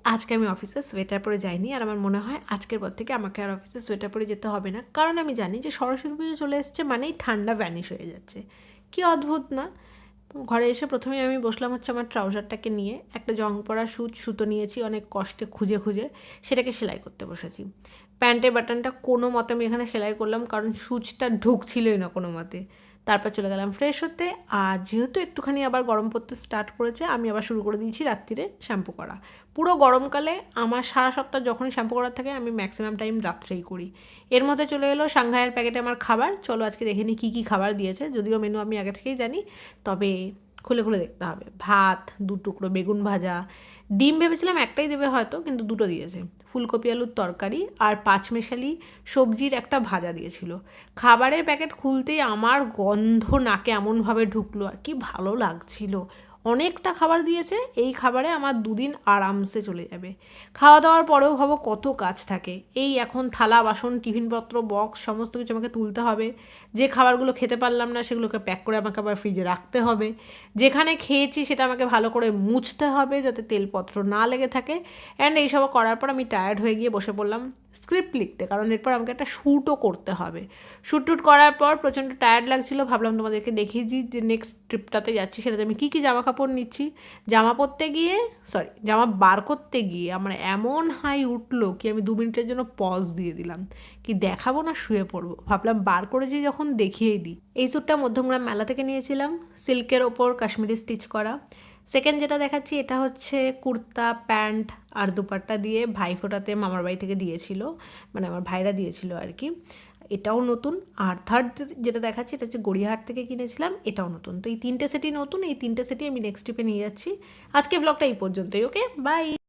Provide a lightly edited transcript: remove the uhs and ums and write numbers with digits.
আজকে আমি অফিসে সোয়েটার পরে যাইনি, আর আমার মনে হয় আজকের পর থেকে আমাকে আর অফিসে সোয়েটার পরে যেতে হবে না, কারণ আমি জানি যে সরস্বতী পুজো চলে এসছে মানেই ঠান্ডা ভ্যানিশ হয়ে যাচ্ছে। কি অদ্ভুত না? ঘরে এসে প্রথমেই আমি বসলাম হচ্ছে আমার ট্রাউজারটাকে নিয়ে, একটা জং পড়া সুতো নিয়েছি অনেক কষ্টে খুঁজে খুঁজে, সেটাকে সেলাই করতে বসেছি। প্যান্টের বাটনটা কোনো মতে আমি এখানে সেলাই করলাম, কারণ সুচটা ঢুকছিলই না কোনো মতে। তারপর চলে গেলাম ফ্রেশ হতে, আর যেহেতু একটুখানি আবার গরম পড়তে স্টার্ট করেছে, আমি আবার শুরু করে দিয়েছি রাত্রিরে শ্যাম্পু করা। পুরো গরমকালে আমার সারা সপ্তাহ যখনই শ্যাম্পু করার থাকে আমি ম্যাক্সিমাম টাইম রাত্রেই করি। এর মধ্যে চলে এলো সাংহাইয়ের প্যাকেটে আমার খাবার। চলো আজকে দেখে নিই কী কী খাবার দিয়েছে, যদিও মেনু আমি আগে থেকেই জানি, তবে খুলে খুলে দেখতে হবে। ভাত, 2 টুকরো বেগুন ভাজা, ডিম ভেবেছিলাম একটাই দেবে হয়তো, কিন্তু 2টো দিয়েছে, ফুলকপি আলুর তরকারি, আর 5 মেশালি সবজির একটা ভাজা দিয়েছিল। খাবারের প্যাকেট খুলতেই আমার গন্ধ নাকে এমনভাবে ঢুকলো, আর কি ভালো লাগছিল। অনেকটা খাবার দিয়েছে, এই খাবারে আমার 2 দিন আরামসে চলে যাবে। খাওয়া দাওয়ার পরেও ভাবো কত কাজ থাকে। এই এখন থালা বাসন টিফিনপত্র বক্স সমস্ত কিছু আমাকে তুলতে হবে। যে খাবারগুলো খেতে পারলাম না সেগুলোকে প্যাক করে আমাকে আবার ফ্রিজে রাখতে হবে। যেখানে খেয়েছি সেটা আমাকে ভালো করে মুছতে হবে যাতে তেলপত্র না লেগে থাকে। অ্যান্ড এইসব করার পর আমি টায়ার্ড হয়ে গিয়ে বসে পড়লাম স্ক্রিপ্ট লিখতে, কারণ এরপর আমাকে একটা শ্যুটও করতে হবে। শ্যুট টুট করার পর প্রচণ্ড টায়ার্ড লাগছিল, ভাবলাম তোমাদেরকে দেখিয়ে দিই যে নেক্সট ট্রিপটাতে যাচ্ছি সেটাতে আমি কী কী জামা কাপড় নিচ্ছি। জামা বার করতে গিয়ে আমার এমন হাই উঠলো কি আমি 2 মিনিটের জন্য পজ দিয়ে দিলাম, কি দেখাবো না শুয়ে পড়বো, ভাবলাম বার করেছি যখন দেখিয়েই দিই। এই স্যুটটা মধ্যমগ্রাম মেলা থেকে নিয়েছিলাম, সিল্কের ওপর কাশ্মীরি স্টিচ করা। সেকেন্ড যেটা দেখাচ্ছি এটা হচ্ছে কুর্তা প্যান্ট আর দুপাট্টা দিয়ে ভাইফোঁটাতে মামার বাড়ি থেকে দিয়েছিল, মানে আমার ভাইরা দিয়েছিল আর কি। এটাও নতুন। আর থার্ড যেটা দেখাচ্ছি এটা হচ্ছে গড়িয়াহাট থেকে কিনেছিলাম, এটাও নতুন। তো এই 3টে সেটই নতুন, এই 3টে সেটই আমি নেক্সট ট্রিপে নিয়ে যাচ্ছি। আজকে ব্লগটা এই পর্যন্তই। ওকে, বাই।